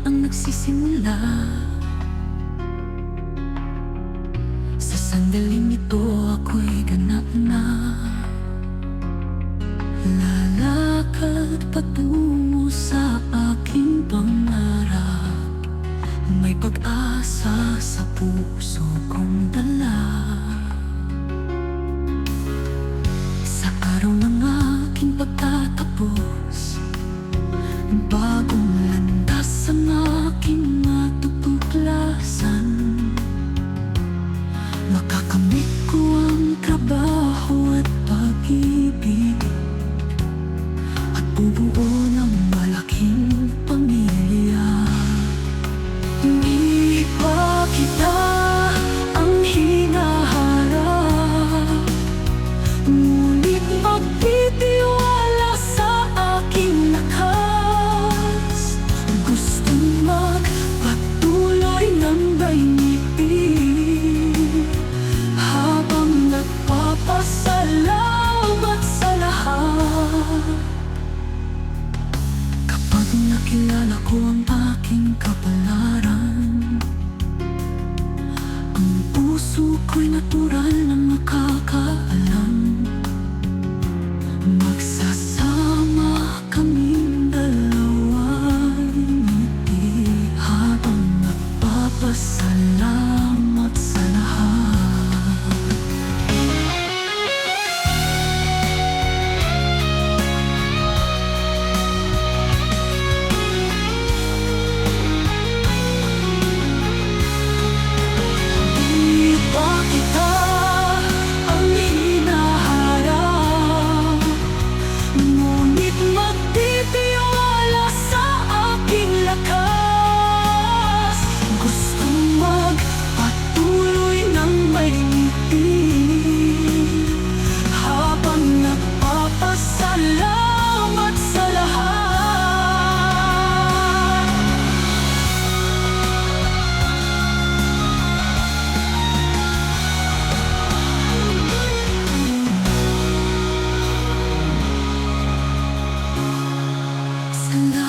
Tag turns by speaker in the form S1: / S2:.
S1: ang nagsisimula. Sa sandaling ito ako'y ganap na lalakad patungo sa aking pangarap. May pag-asa sa puso kong dala. Sa araw ng aking pagtatapos, bagong landas ang aking matutuklasan. Makakamit ko ang trabaho at pag-ibig, at bubuo ng malaking pamilya. Hindi pa kita ang hinaharap, ngunit magtitiwala sa aking lakas. Gustong magpatuloy ng daigdig, habang nagpapasalamat sa lahat. Kapag nakilala ko ang aking kapalaran, ang puso ko'y natural na makakaalam. Magsasama kaming dalawang ngiti, habang nagpapasalamat sa lahat. Di ba kita ang hinaharap, ngunit magtitiwala sa aking lakas. Gustong magpatuloy ng may ngiti, habang nagpapasalamat sa lahat. Salamat.